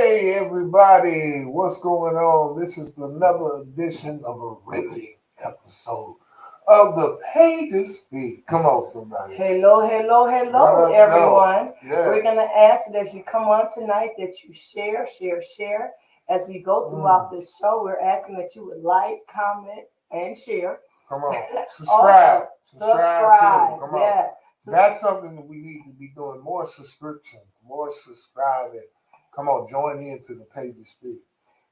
Hey everybody, what's going on? This is another edition of a riveting episode of the Pages Speak. Come on, somebody. Hello, hello, What hello, up, everyone. though? Yeah. We're going to ask that as you come on tonight that you share. As we go throughout this show, we're asking that you would like, comment, and share. Come on. Subscribe. Also, Subscribe too. Come on. Yes. That's something that we need to be doing. More subscriptions, more subscribing. Come on, join in to the Pages Speak.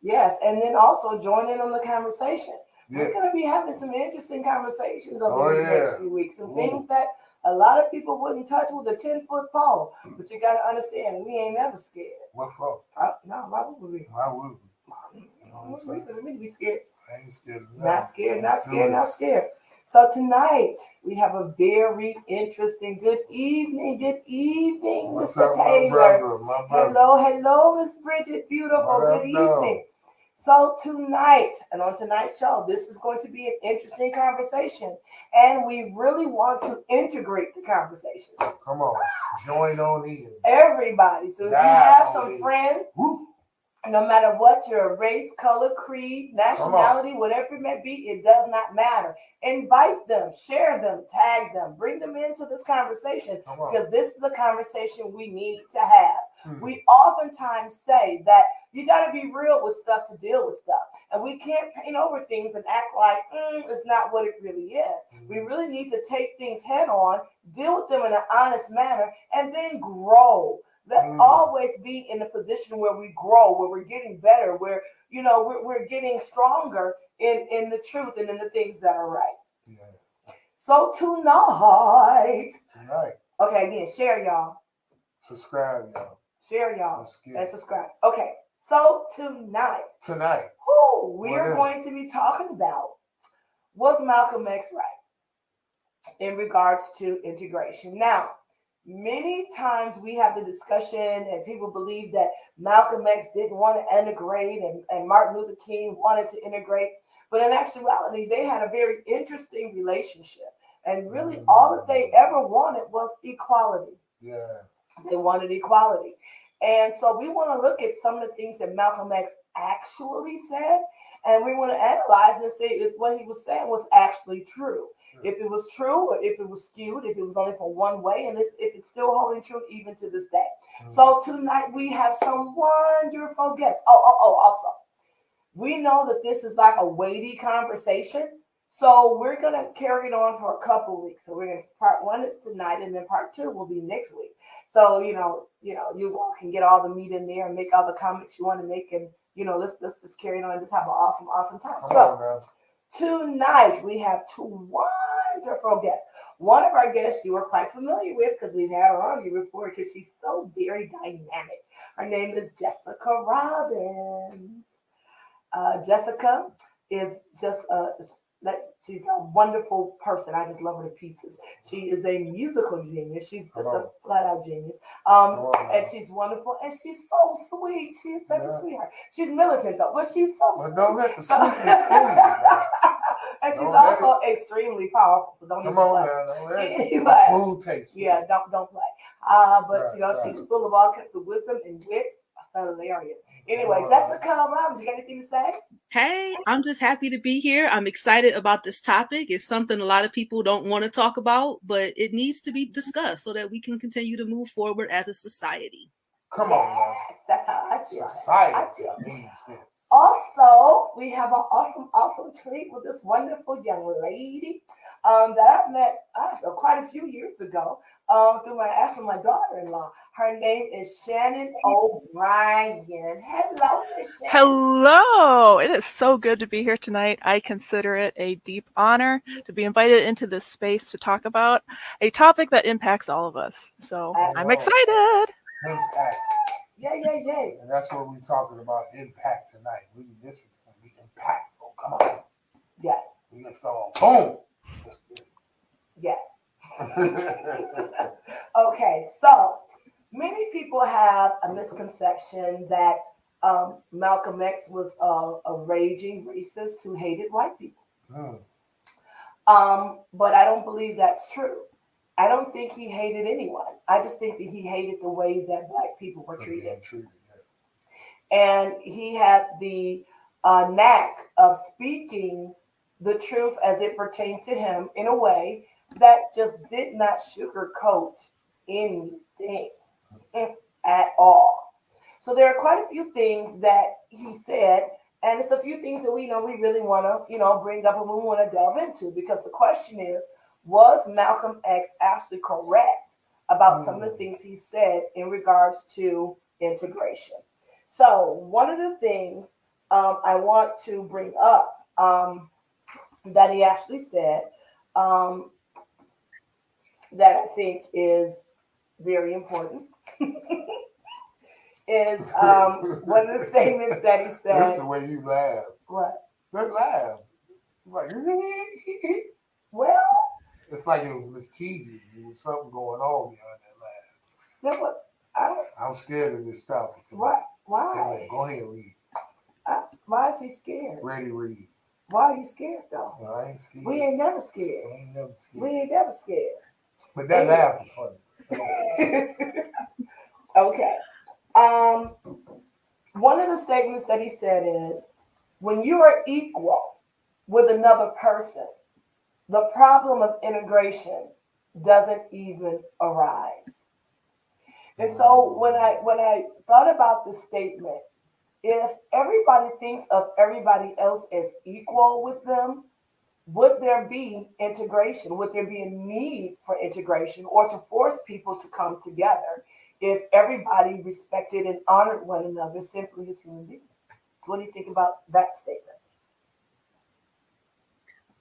Yes, and then also join in on the conversation. Yeah. We're going to be having some interesting conversations over these next few weeks. Some Ooh. things that a lot of people wouldn't touch with a 10-foot pole. But you got to understand, we ain't never scared. What for? No, why would we? Why would we? We need to be scared. I ain't scared of Not scared. So tonight we have a very interesting good evening, What's Mr. up, Taylor. my brother? Hello, Miss Bridget. Beautiful. Good evening. So tonight, and on tonight's show, this is going to be an interesting conversation. And we really want to integrate the conversation. Come on, join on in. Everybody. So if you have some friends, no matter what your race, color, creed, nationality, whatever it may be, it does not matter. Invite them, share them, tag them, bring them into this conversation because this is a conversation we need to have. Mm-hmm. We oftentimes say that you got to be real with stuff to deal with stuff. And we can't paint over things and act like it's not what it really is. Mm-hmm. We really need to take things head on, deal with them in an honest manner, and then grow. Let's always be in a position where we grow, where we're getting better, where we're getting stronger in the truth and in the things that are right. Yeah. So tonight. Okay, again, share y'all. Subscribe y'all. Share y'all and subscribe. Okay, so tonight. We're going to be talking about was Malcolm X right in regards to integration. Now, many times we have the discussion and people believe that Malcolm X didn't want to integrate and Martin Luther King wanted to integrate. But in actuality, they had a very interesting relationship. And really all that they ever wanted was equality. Yeah. They wanted equality. And so we want to look at some of the things that Malcolm X actually said. And we want to analyze and see if what he was saying was actually true. If it was true, or if it was skewed, if it was only for one way, and if it's still holding true even to this day. So tonight we have some wonderful guests. Also, we know that this is like a weighty conversation. So we're going to carry it on for a couple of weeks. So we're going to, part one is tonight, and then part two will be next week. So, you all can get all the meat in there and make all the comments you want to make. And, let's just carry it on and just have an awesome time. So tonight we have two wonderful guests. One of our guests you are quite familiar with because we've had her on here before because she's so very dynamic. Her name is Jessica Robbins. Jessica is just she's a wonderful person. I just love her to pieces. She is a musical genius. She's just a flat-out genius. And she's wonderful. And she's so sweet. She's such a sweetheart. She's militant, though, but she's so sweet. Don't let the sweetness and she's also extremely powerful. So don't even play. Smooth taste. Yeah, don't play. But, she's full of all kinds of wisdom and wit. Hilarious. Anyway, Jessica Robbins, you got anything to say? Hey, I'm just happy to be here. I'm excited about this topic. It's something a lot of people don't want to talk about, but it needs to be discussed so that we can continue to move forward as a society. Come on, man. That's how I feel. Society needs this. Also, we have an awesome treat with this wonderful young lady that I met quite a few years ago through my daughter-in-law. Her name is Shannon O'Brien. Hello, Miss Shannon. Hello. It is so good to be here tonight. I consider it a deep honor to be invited into this space to talk about a topic that impacts all of us. So I'm excited. Impact. Yay. And that's what we're talking about, impact tonight. This is going to be impactful. Come on. Yes. Let's go. Boom. Yes. Okay, so many people have a misconception that Malcolm X was a raging racist who hated white people. But I don't believe that's true. I don't think he hated anyone. I just think that he hated the way that black people were treated. and he had the knack of speaking the truth as it pertained to him in a way that just did not sugarcoat anything at all. So there are quite a few things that he said, and it's a few things that we really want to bring up and we want to delve into, because the question is, was Malcolm X actually correct about some of the things he said in regards to integration? So one of the things I want to bring up that he actually said that I think is very important is one of the statements that he said. That's the way you laugh. What? That laugh. Like, well, it's like it was mischievous. There was something going on behind that laugh. Yeah, what? I'm scared of this topic. What? Why? Go ahead, read. Why is he scared? Ready, read. Why are you scared though? No, I ain't scared. We ain't never scared. We ain't never scared. But that laugh was funny. Okay. One of the statements that he said is, when you are equal with another person, the problem of integration doesn't even arise. And so when I thought about this statement, if everybody thinks of everybody else as equal with them, would there be integration? Would there be a need for integration or to force people to come together if everybody respected and honored one another simply as human beings? So what do you think about that statement?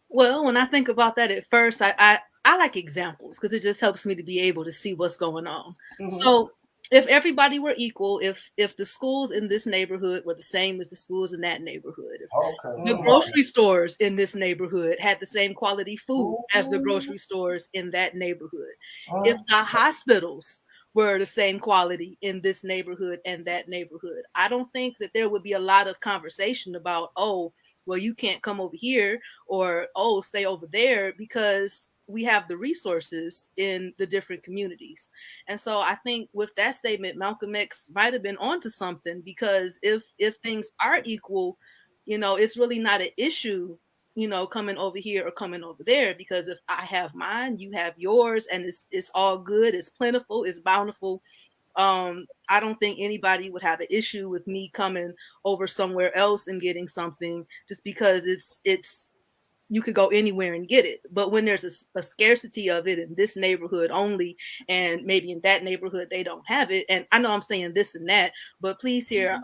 Well, when I think about that at first, I like examples because it just helps me to be able to see what's going on. Mm-hmm. So if everybody were equal, if the schools in this neighborhood were the same as the schools in that neighborhood, if the grocery stores in this neighborhood had the same quality food as the grocery stores in that neighborhood, if the hospitals were the same quality in this neighborhood and that neighborhood, I don't think that there would be a lot of conversation about, oh, well, you can't come over here, or, oh, stay over there, because we have the resources in the different communities. And so I think with that statement, Malcolm X might have been onto something, because if things are equal, it's really not an issue, coming over here or coming over there, because if I have mine, you have yours, and it's all good, it's plentiful, it's bountiful. I don't think anybody would have an issue with me coming over somewhere else and getting something just because it's you could go anywhere and get it. But when there's a scarcity of it in this neighborhood only, and maybe in that neighborhood they don't have it, and I know I'm saying this and that, but please hear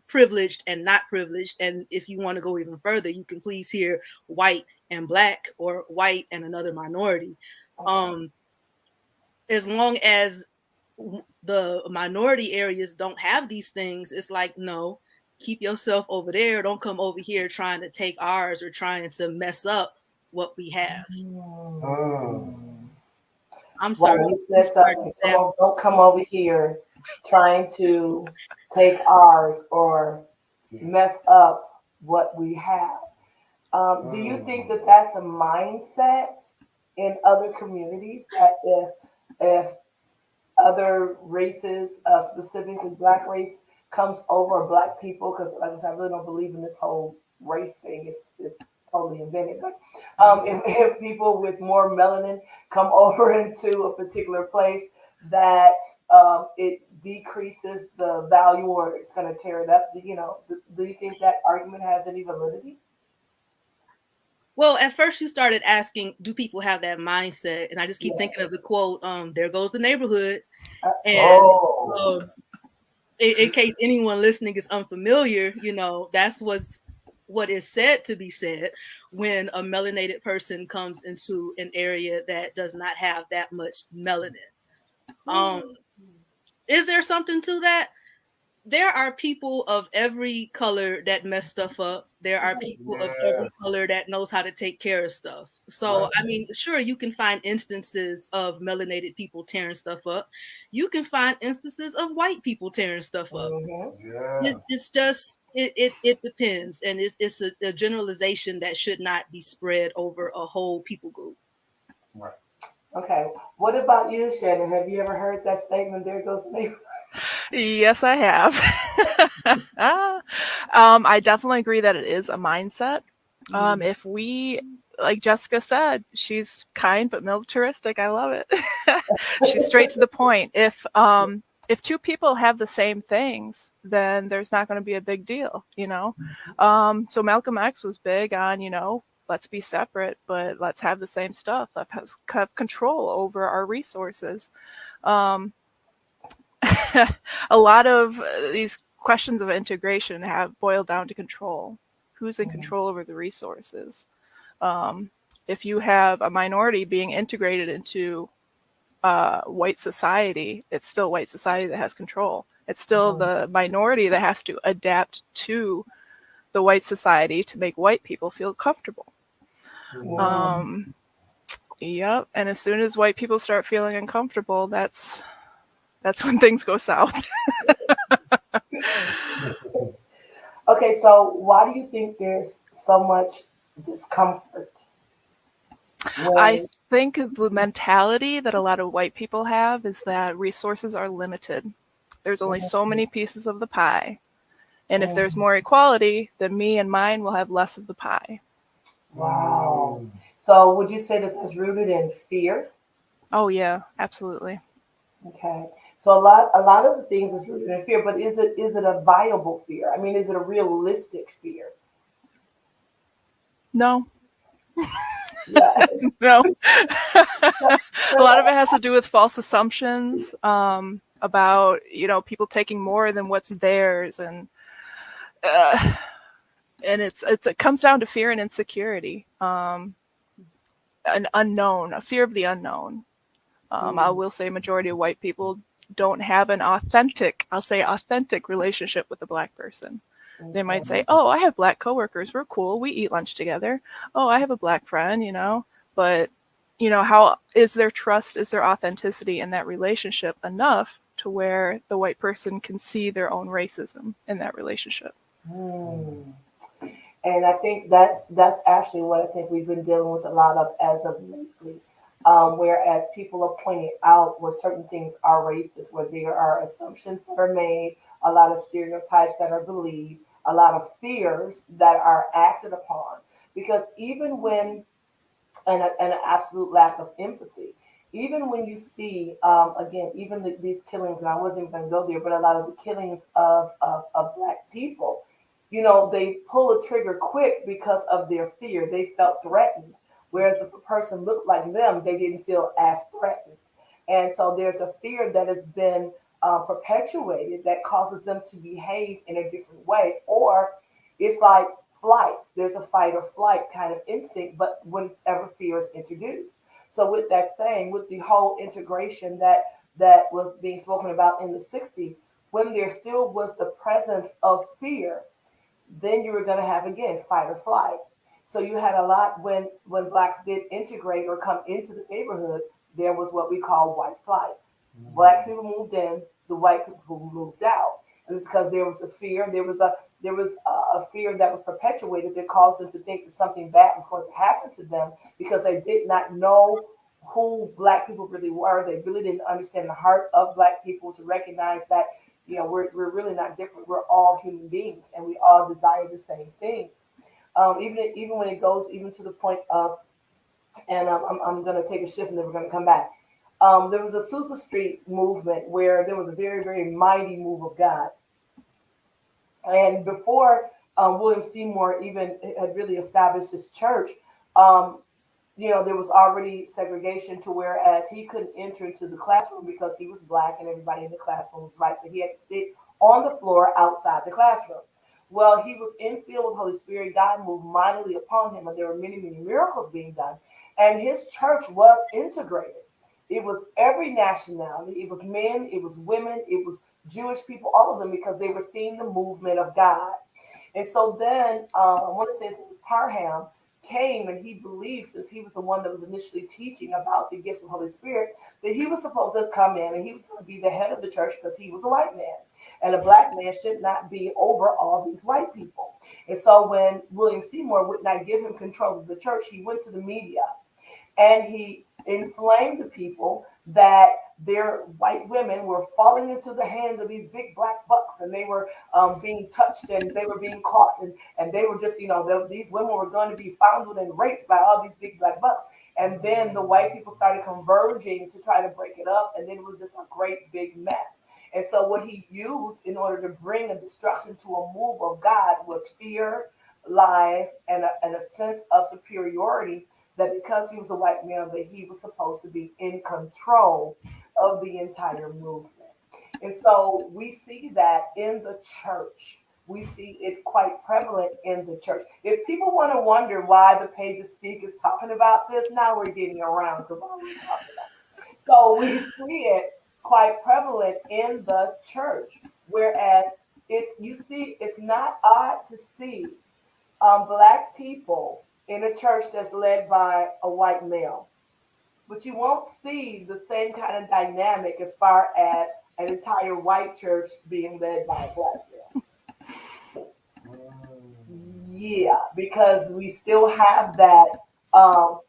privileged and not privileged, and if you want to go even further, you can please hear white and black, or white and another minority. As long as the minority areas don't have these things, it's like, no, keep yourself over there. Don't come over here trying to take ours or trying to mess up what we have. I'm sorry. Don't come over here trying to take ours or mess up what we have. Do you think that that's a mindset in other communities, that if other races, specifically black race, comes over, black people, because like I said, I really don't believe in this whole race thing. It's totally invented. But if people with more melanin come over into a particular place, that it decreases the value, or it's going to tear it up. Do you think that argument has any validity? Well, at first you started asking, do people have that mindset? And I just keep thinking of the quote, there goes the neighborhood. And in case anyone listening is unfamiliar, that's what is said to be said when a melanated person comes into an area that does not have that much melanin. Is there something to that? There are people of every color that mess stuff up. There are people of every color that knows how to take care of stuff. So, I mean, sure, you can find instances of melanated people tearing stuff up. You can find instances of white people tearing stuff up. It's just, it depends. And it's a generalization that should not be spread over a whole people group. Right. Okay. What about you, Shannon? Have you ever heard that statement, there goes me? Yes, I have. I definitely agree that it is a mindset. If we, like Jessica said, she's kind but militaristic. I love it. She's straight to the point. If two people have the same things, then there's not going to be a big deal, you know. So Malcolm X was big on, you know, let's be separate, but let's have the same stuff. Let's have control over our resources. Um, a lot of these questions of integration have boiled down to control. Who's in control over the resources? If you have a minority being integrated into white society, it's still white society that has control. It's still the minority that has to adapt to the white society to make white people feel comfortable. Yep. And as soon as white people start feeling uncomfortable, that's when things go south. Okay, so why do you think there's so much discomfort? I think the mentality that a lot of white people have is that resources are limited. There's only so many pieces of the pie. And if there's more equality, then me and mine will have less of the pie. Wow. So would you say that that's rooted in fear? Oh yeah, absolutely. Okay. So a lot of the things is rooted in fear, but is it a viable fear? I mean, is it a realistic fear? No. Yes. No. A lot of it has to do with false assumptions about, you know, people taking more than what's theirs, and it comes down to fear and insecurity, an unknown, a fear of the unknown. I will say majority of white people don't have an authentic relationship with a Black person. They might say, oh, I have Black coworkers. We're cool. We eat lunch together. Oh, I have a Black friend, you know. But, you know, how is their trust, is their authenticity in that relationship enough to where the white person can see their own racism in that relationship? And I think that's actually what I think we've been dealing with a lot of as of lately. Whereas people are pointing out where certain things are racist, where there are assumptions that are made, a lot of stereotypes that are believed, a lot of fears that are acted upon. Because even when, and an absolute lack of empathy, even when you see, again, even these killings, and I wasn't even going to go there, but a lot of the killings of Black people, you know, they pull a trigger quick because of their fear. They felt threatened. Whereas if a person looked like them, they didn't feel as threatened. And so there's a fear that has been perpetuated that causes them to behave in a different way. Or it's like flight. There's a fight or flight kind of instinct, but whenever fear is introduced. So with that saying, with the whole integration that was being spoken about in the 60s, when there still was the presence of fear, then you were going to have again fight or flight. So you had a lot when Blacks did integrate or come into the neighborhoods, there was what we call white flight. Black people moved in, the white people moved out. And it's because there was a fear, there was a fear that was perpetuated that caused them to think that something bad was going to happen to them because they did not know who Black people really were. They really didn't understand the heart of Black people to recognize that, you know, we're really not different. We're all human beings and we all desire the same things. Even when it goes even to the point of, and I'm going to take a shift and then we're going to come back. There was a Susa Street movement where there was a very, very mighty move of God. And before William Seymour even had really established his church, um, you know, there was already segregation to whereas he couldn't enter into the classroom because he was Black and everybody in the classroom was white. So he had to sit on the floor outside the classroom. Well, he was infilled with Holy Spirit. God moved mightily upon him, and there were many, many miracles being done. And his church was integrated. It was every nationality. It was men, it was women, it was Jewish people, all of them, because they were seeing the movement of God. And so then, I want to say it was Parham came and he believed, since he was the one that was initially teaching about the gifts of the Holy Spirit, that he was supposed to come in and he was going to be the head of the church because he was a white man. And a Black man should not be over all these white people. And so when William Seymour would not give him control of the church, he went to the media and he inflamed the people that their white women were falling into the hands of these big black bucks, and they were being touched, and they were being caught, and they were just, these women were going to be fondled and raped by all these big black bucks. And then the white people started converging to try to break it up, and then it was just a great big mess. And so what he used in order to bring a destruction to a move of God was fear, lies, and a sense of superiority, that because he was a white male, that he was supposed to be in control of the entire movement. And so we see that in the church. We see it quite prevalent in the church. If people want to wonder why the Pages Speak is talking about this, now we're getting around to what we're talking about. So we see it quite prevalent in the church, whereas it's not odd to see black people in a church that's led by a white male, but you won't see the same kind of dynamic as far as an entire white church being led by a black male. Yeah, because we still have that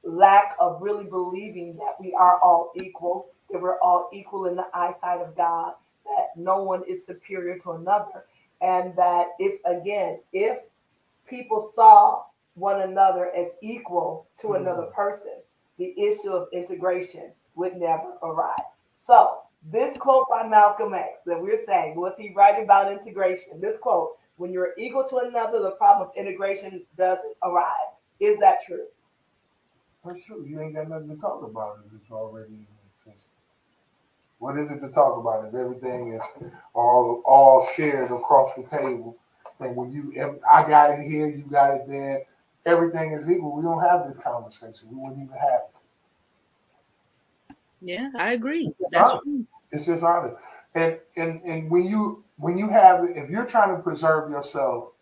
lack of really believing that we are all equal, that we're all equal in the eyesight of God, that no one is superior to another, and that if people saw one another as equal to another person, the issue of integration would never arise. So this quote by Malcolm X that we're saying, was he right about integration? This quote, when you're equal to another, the problem of integration doesn't arise. Is that true? That's true. You ain't got nothing to talk about if it's already in existence. What is it to talk about if everything is all shared across the table? And I got it here, you got it there, everything is equal. We don't have this conversation. We wouldn't even have it. Yeah, I agree. That's true. It's just honest. And when you have, if you're trying to preserve yourself,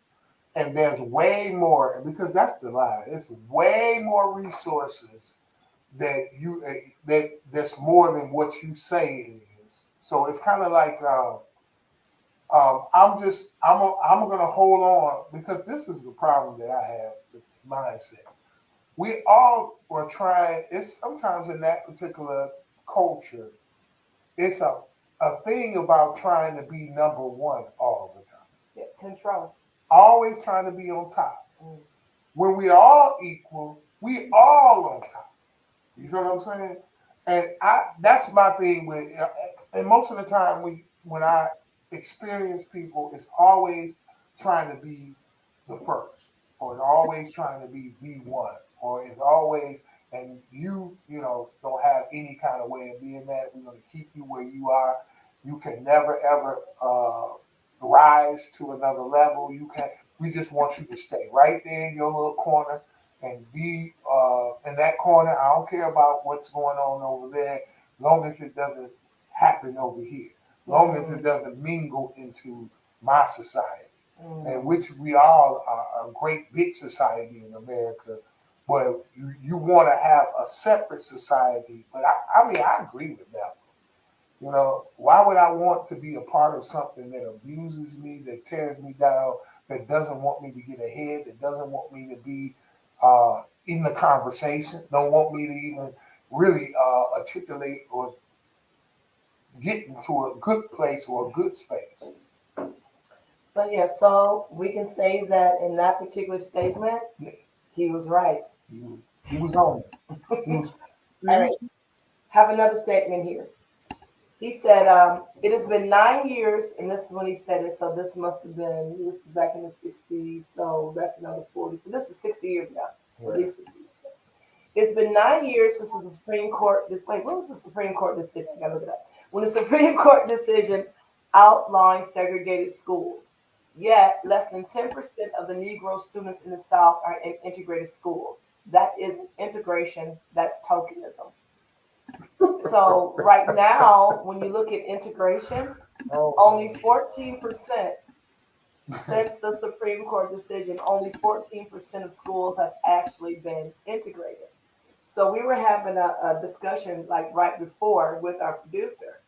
and there's way more, because that's the lie. It's way more resources that's more than what you say it is. So it's kind of like I'm gonna hold on, because this is the problem that I have with mindset. We all were trying. It's sometimes in that particular culture, it's a thing about trying to be number one all the time. Yeah, control. Always trying to be on top. When we all equal, we all on top. You know what I'm saying? And that's my thing with, and most of the time when I experience people, it's always trying to be the first, or it's always trying to be the one, or it's always, and don't have any kind of way of being that. We're going to keep you where you are. You can never ever rise to another level. We just want you to stay right there in your little corner and be in that corner. I don't care about what's going on over there, as long as it doesn't happen over here, as long as it doesn't mingle into my society, and which we all are a great big society in America. But you want to have a separate society. But I agree with that. Why would I want to be a part of something that abuses me, that tears me down, that doesn't want me to get ahead, that doesn't want me to be in the conversation, don't want me to even really articulate or get into a good place or a good space? So we can say that in that particular statement, he was right. He was on it. All right. Have another statement here. He said, it has been 9 years, and this is when he said it, so this must have been, this is back in the 60s, so that's another 40. So this is 60 years ago, at least 60 years ago. It's been 9 years since the Supreme Court, when was the Supreme Court decision? I gotta look it up. When the Supreme Court decision outlawing segregated schools, yet less than 10% of the Negro students in the South are in integrated schools. That isn't integration, that's tokenism. So right now, when you look at integration, only 14%, since the Supreme Court decision, only 14% of schools have actually been integrated. So we were having a discussion like right before with our producer,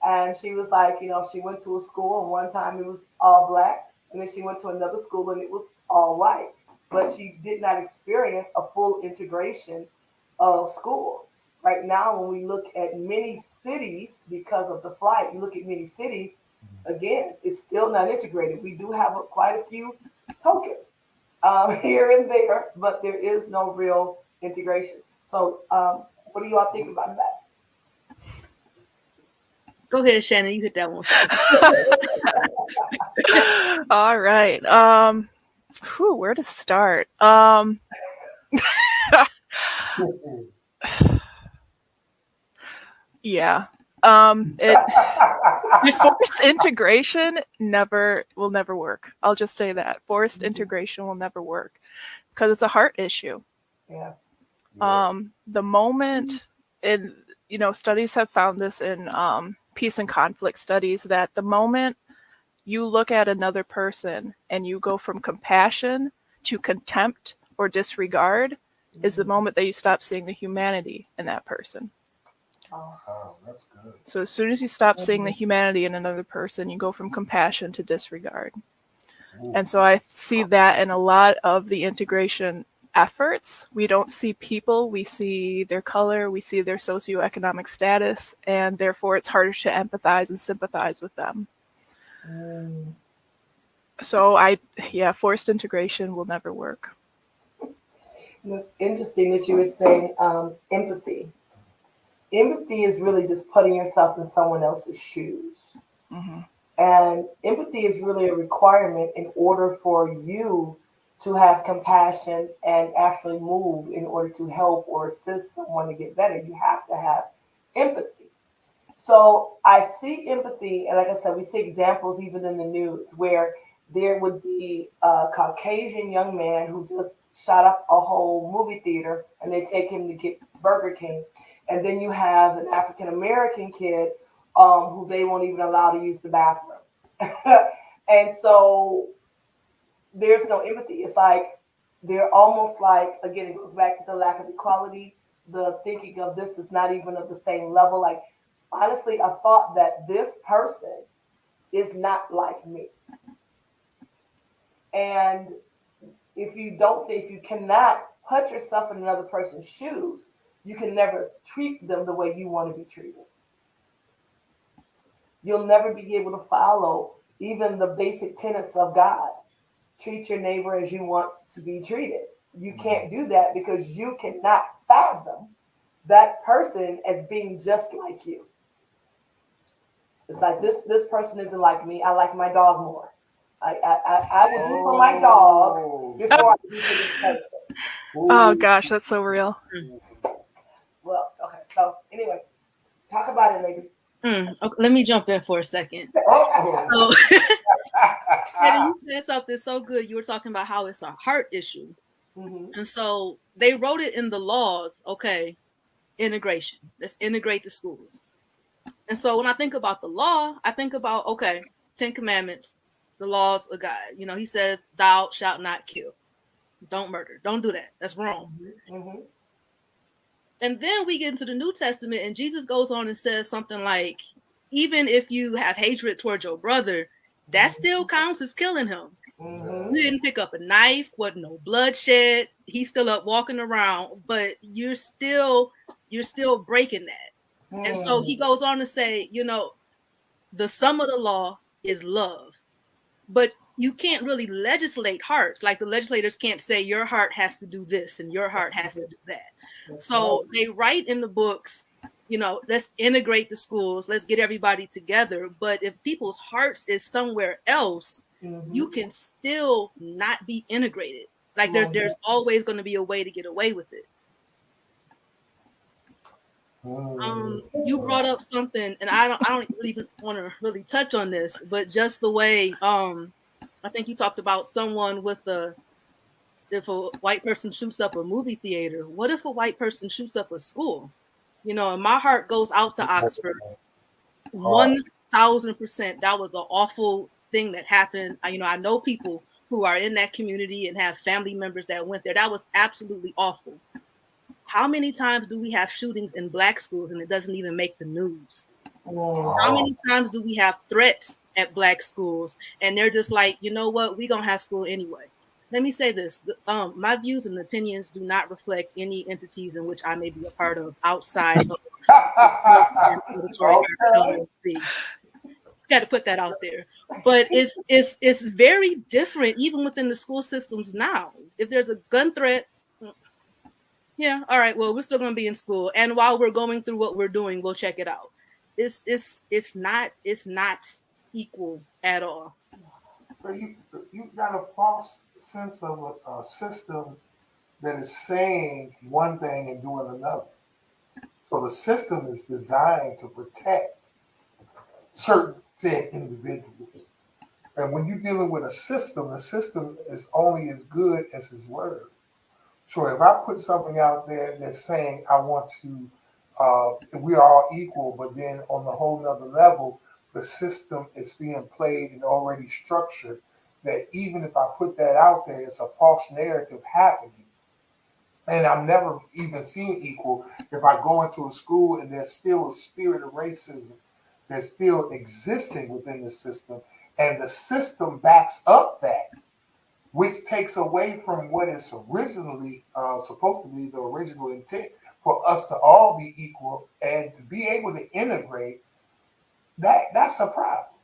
and she was like, she went to a school and one time it was all black, and then she went to another school and it was all white, but she did not experience a full integration of schools. right now, when we look at many cities, because of the flight, you look at many cities, again, it's still not integrated. We do have quite a few tokens here and there, but there is no real integration. So, what do you all think about that? Go ahead, Shannon. You hit that one. All right. Where to start? Yeah. Forced integration will never work. I'll just say that. Forced integration will never work because it's a heart issue. Yeah. The moment studies have found this in peace and conflict studies, that the moment you look at another person and you go from compassion to contempt or disregard is the moment that you stop seeing the humanity in that person. Oh, that's good. So as soon as you stop seeing the humanity in another person, you go from compassion to disregard. And so I see that in a lot of the integration efforts. We don't see people, we see their color, we see their socioeconomic status, and therefore it's harder to empathize and sympathize with them. So forced integration will never work. It's interesting that you were saying empathy. Empathy is really just putting yourself in someone else's shoes. Mm-hmm. And empathy is really a requirement in order for you to have compassion and actually move in order to help or assist someone to get better. You have to have empathy. So I see empathy, and like I said, we see examples even in the news where there would be a Caucasian young man who just shot up a whole movie theater and they take him to get Burger King. And then you have an African-American kid who they won't even allow to use the bathroom. And so there's no empathy. It's like they're almost like, again, it goes back to the lack of equality, the thinking of this is not even of the same level. Like, honestly, I thought that this person is not like me. And if you cannot put yourself in another person's shoes, you can never treat them the way you want to be treated. You'll never be able to follow even the basic tenets of God. Treat your neighbor as you want to be treated. You can't do that because you cannot fathom that person as being just like you. It's like this person isn't like me. I like my dog more. I would do for my dog before I do for this person. Oh gosh, that's so real. Well, okay. So anyway, talk about it, ladies. Okay, let me jump in for a second. So, you said something so good. You were talking about how it's a heart issue. Mm-hmm. And so they wrote it in the laws, okay, integration. Let's integrate the schools. And so when I think about the law, I think about, okay, 10 Commandments, the laws of God. You know, he says, thou shalt not kill. Don't murder. Don't do that. That's wrong. Mm-hmm. And then we get into the New Testament and Jesus goes on and says something like, even if you have hatred towards your brother, that still counts as killing him. Mm-hmm. You didn't pick up a knife, wasn't no bloodshed. He's still up walking around, but you're still breaking that. Mm-hmm. And so he goes on to say, you know, the sum of the law is love. But you can't really legislate hearts. Like the legislators can't say your heart has to do this and your heart has to do that. So they write in the books, you know, let's integrate the schools, let's get everybody together. But if people's hearts is somewhere else, mm-hmm. you can still not be integrated. Like there's always going to be a way to get away with it. You brought up something, and I don't even want to really touch on this, but just the way I think you talked about someone with if a white person shoots up a movie theater, what if a white person shoots up a school? You know, and my heart goes out to Oxford. 1,000%. That was an awful thing that happened. I know people who are in that community and have family members that went there. That was absolutely awful. How many times do we have shootings in Black schools and it doesn't even make the news? How many times do we have threats at Black schools and they're just like, you know what, we're going to have school anyway? let me say this. My views and opinions do not reflect any entities in which I may be a part of outside of LLC. Got to put that out there. But it's very different even within the school systems now. If there's a gun threat, yeah, all right, well, we're still going to be in school, and while we're going through what we're doing, we'll check it out. It's not equal at all. But you got a false sense of a system that is saying one thing and doing another. So the system is designed to protect certain said individuals. And when you're dealing with a system, the system is only as good as its word. So if I put something out there that's saying I want to, we're all equal, but then on the whole nother level, the system is being played and already structured that even if I put that out there, it's a false narrative happening. And I've never even seen equal if I go into a school and there's still a spirit of racism that's still existing within the system, and the system backs up that, which takes away from what is originally supposed to be the original intent for us to all be equal and to be able to integrate. That's a problem.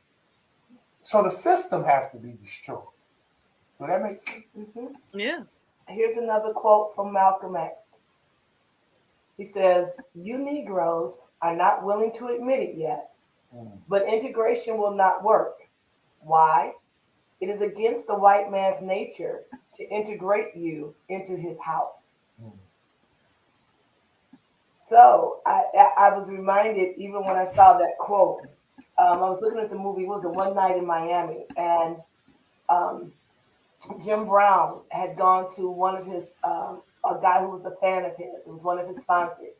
So the system has to be destroyed. Does that make sense? Mm-hmm. Yeah. Here's another quote from Malcolm X. He says, "You Negroes are not willing to admit it yet, but integration will not work. Why? It is against the white man's nature to integrate you into his house." So I was reminded, even when I saw that quote, I was looking at the movie, was it One Night in Miami? And Jim Brown had gone to one of his, a guy who was a fan of his. It was one of his sponsors.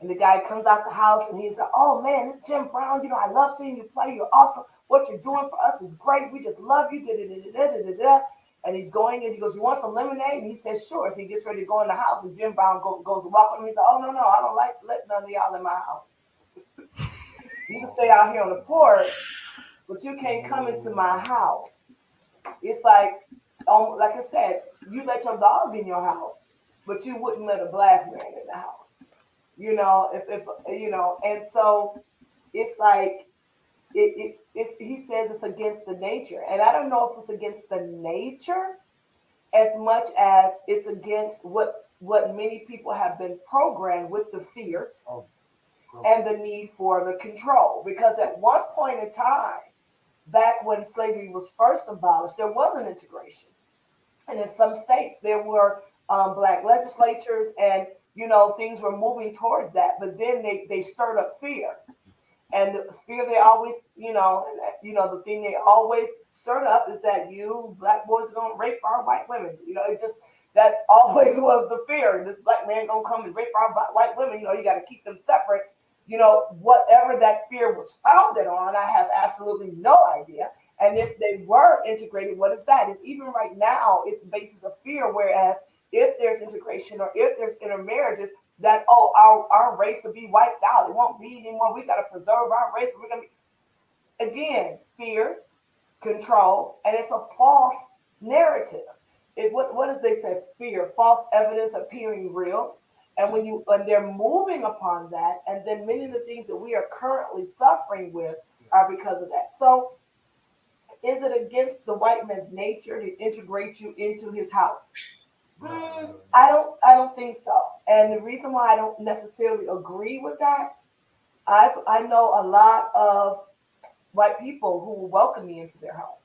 And the guy comes out the house and he's like, "Oh man, it's Jim Brown. You know, I love seeing you play. You're awesome. What you're doing for us is great. We just love you." And he's going and he goes, "You want some lemonade?" And he says, "Sure." So he gets ready to go in the house and Jim Brown goes to walk on him. He's like, "Oh, no, I don't like let none of y'all in my house. You can stay out here on the porch, but you can't come into my house." It's like I said, you let your dog in your house, but you wouldn't let a black man in the house. You know, if you know, and so it's like he says it's against the nature, and I don't know if it's against the nature as much as it's against what many people have been programmed with, the fear and the need for the control. Because at one point in time, back when slavery was first abolished, there was an integration. And in some states, there were black legislatures, and things were moving towards that. But then they stirred up fear, and the fear they always, the thing they always stirred up is that you black boys are gonna rape our white women. It just that always was the fear. This black man gonna come and rape our white women. You got to keep them separate. Whatever that fear was founded on, I have absolutely no idea. And if they were integrated, what is that? And even right now, it's basis of fear. Whereas if there's integration or if there's intermarriages, that our race will be wiped out. It won't be anymore. We got to preserve our race. We're gonna be, again, fear, control, and it's a false narrative. What does they say? Fear, false evidence appearing real. And when they're moving upon that, and then many of the things that we are currently suffering with are because of that. So is it against the white man's nature to integrate you into his house? I don't think so. And the reason why I don't necessarily agree with that, I know a lot of white people who will welcome me into their home,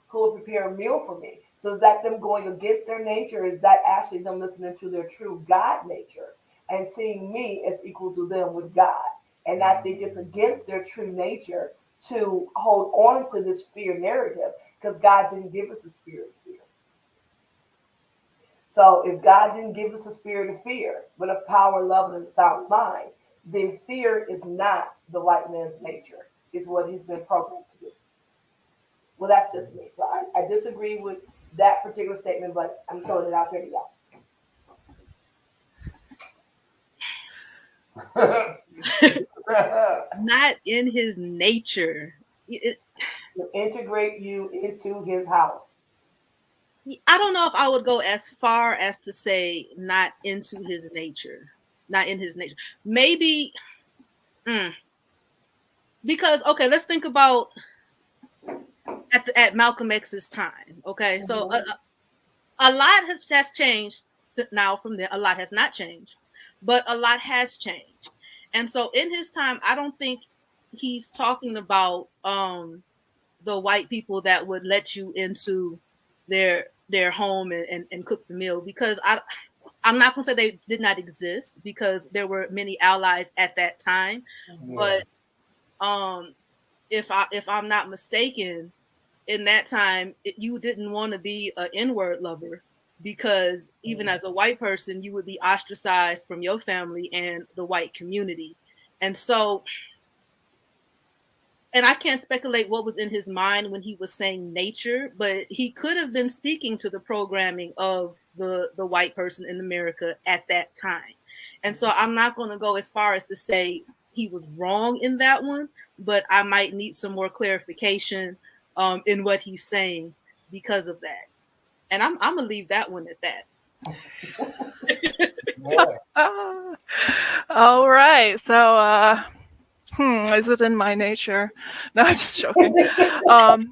who will prepare a meal for me. So is that them going against their nature? Is that actually them listening to their true God nature and seeing me as equal to them with God? And I think it's against their true nature to hold on to this fear narrative, because God didn't give us a spirit of fear. So if God didn't give us a spirit of fear, but of power, love, and a sound mind, then fear is not the white man's nature. It's what he's been programmed to do. Well, that's just me. So I disagree with that particular statement, but I'm throwing it out there to y'all. Not in his nature. To integrate you into his house. I don't know if I would go as far as to say not into his nature, not in his nature. Maybe because okay, let's think about at Malcolm X's time. Okay, so a lot has changed now from there. A lot has not changed, but a lot has changed. And so in his time, I don't think he's talking about the white people that would let you into their home and cook the meal, because I'm not gonna say they did not exist, because there were many allies at that time. Yeah. But if I'm not mistaken, in that time you didn't want to be an N-word lover, because even as a white person you would be ostracized from your family and the white community. And so, and I can't speculate what was in his mind when he was saying nature, but he could have been speaking to the programming of the white person in America at that time. And so I'm not going to go as far as to say he was wrong in that one, but I might need some more clarification in what he's saying because of that. And I'm gonna leave that one at that. All right. So is it in my nature? No, I'm just joking. Annie, can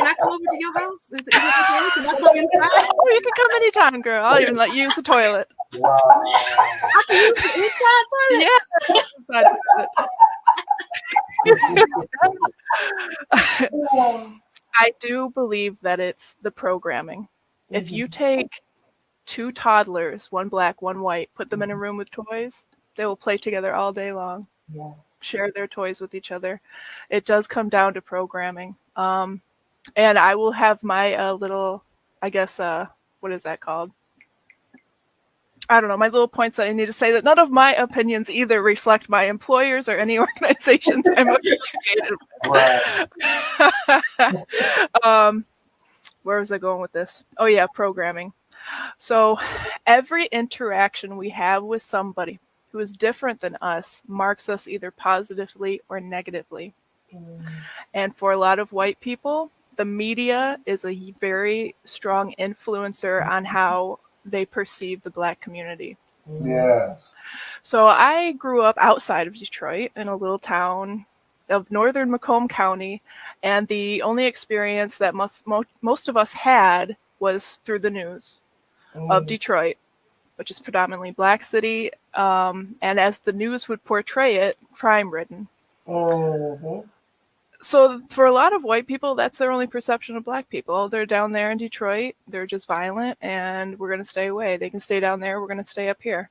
I come over to your house? Is it okay? Can I come inside? Oh, you can come anytime, girl. I'll even let you use the toilet. Wow. I can use the inside toilet. Yeah. I do believe that it's the programming. Mm-hmm. If you take two toddlers, one black, one white, put them in a room with toys, they will play together all day long. Yeah. Share their toys with each other. It does come down to programming. And I will have my little, I guess, what is that called? I don't know, my little points that I need to say that none of my opinions either reflect my employers or any organizations I'm affiliated with. Where was I going with this? Oh yeah, programming. So every interaction we have with somebody who is different than us marks us either positively or negatively. And for a lot of white people, the media is a very strong influencer on how they perceive the Black community. Yes. So I grew up outside of Detroit in a little town of northern Macomb County, and the only experience that most of us had was through the news of Detroit, which is predominantly Black city, and as the news would portray it, crime-ridden. So for a lot of white people, that's their only perception of Black people. Oh, they're down there in Detroit, they're just violent, and we're going to stay away. They can stay down there, we're going to stay up here.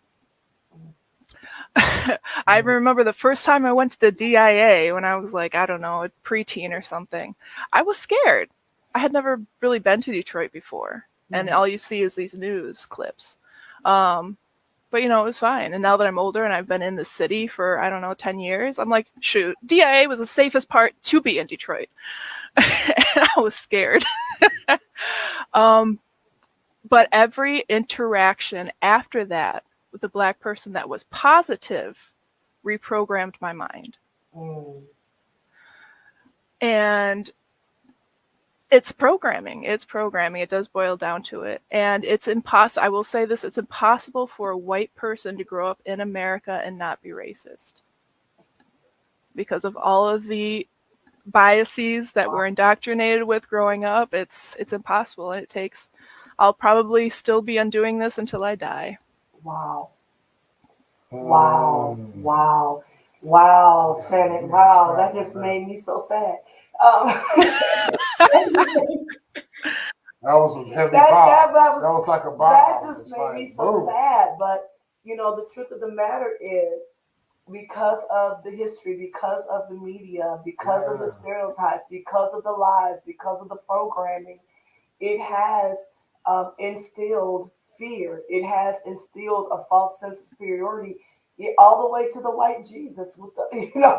I remember the first time I went to the DIA when I was like, I don't know, a preteen or something. I was scared. I had never really been to Detroit before, and all you see is these news clips. But, you know, it was fine. And now that I'm older and I've been in the city for, I don't know, 10 years, I'm like, shoot, DIA was the safest part to be in Detroit. And I was scared. But every interaction after that with the Black person that was positive reprogrammed my mind. And it's programming. It does boil down to it. And it's impossible. I will say this, it's impossible for a white person to grow up in America and not be racist. Because of all of the biases that we're indoctrinated with growing up, it's impossible. And it takes, I'll probably still be undoing this until I die. Wow. Wow, Shannon. Wow, that just made me so sad. That was a heavy pop. That was like a bomb. That just made me so sad. But, you know, the truth of the matter is, because of the history, because of the media, because of the stereotypes, because of the lies, because of the programming, it has instilled fear. It has instilled a false sense of superiority, all the way to the white Jesus. With the, you know,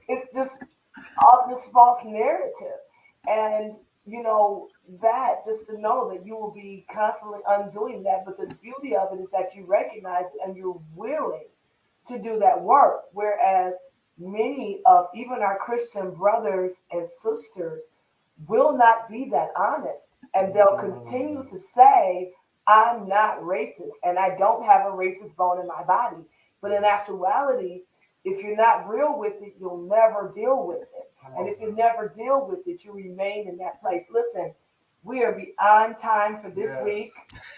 it's just all this false narrative. And, you know, that just to know that you will be constantly undoing that. But the beauty of it is that you recognize it and you're willing to do that work. Whereas many of even our Christian brothers and sisters will not be that honest. And they'll continue to say, I'm not racist and I don't have a racist bone in my body. But in actuality, if you're not real with it, you'll never deal with it. And if you never deal with it, you remain in that place. Listen, we are beyond time for this week.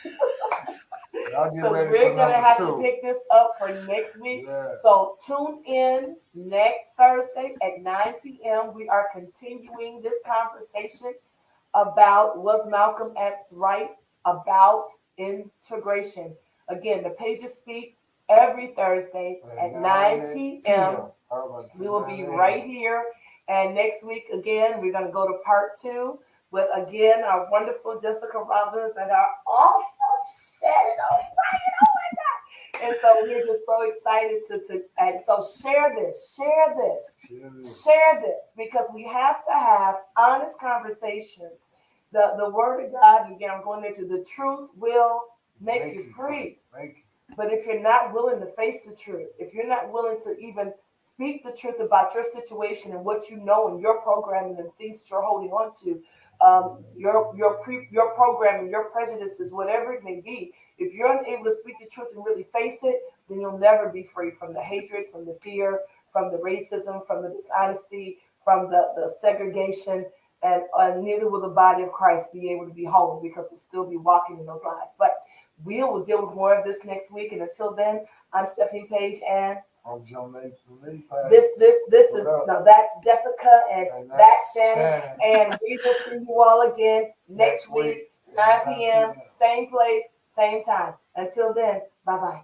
So we're going to have to pick this up for next week. Yeah. So tune in next Thursday at 9 p.m. We are continuing this conversation about was Malcolm X right about integration. Again, the pages speak every Thursday at 9 p.m. We will be right here. And next week, again, we're going to go to part 2 with, again, our wonderful Jessica Robbins and our awesome Shannon O'Brien. Oh my God. And so we're just so excited and so share this, because we have to have honest conversations. The word of God, again, I'm going into the truth will make you free. But if you're not willing to face the truth, if you're not willing to even speak the truth about your situation and what you know and your programming and things that you're holding on to, your programming, your prejudices, whatever it may be, if you're unable to speak the truth and really face it, then you'll never be free from the hatred, from the fear, from the racism, from the dishonesty, from the segregation, and neither will the body of Christ be able to be whole because we'll still be walking in those lies. But we will deal with more of this next week. And until then, I'm Stephanie Page and I'm John Lee. This is that's Jessica and that's Shannon. And we will see you all again next week, 9 p.m., same place, same time. Until then, bye-bye.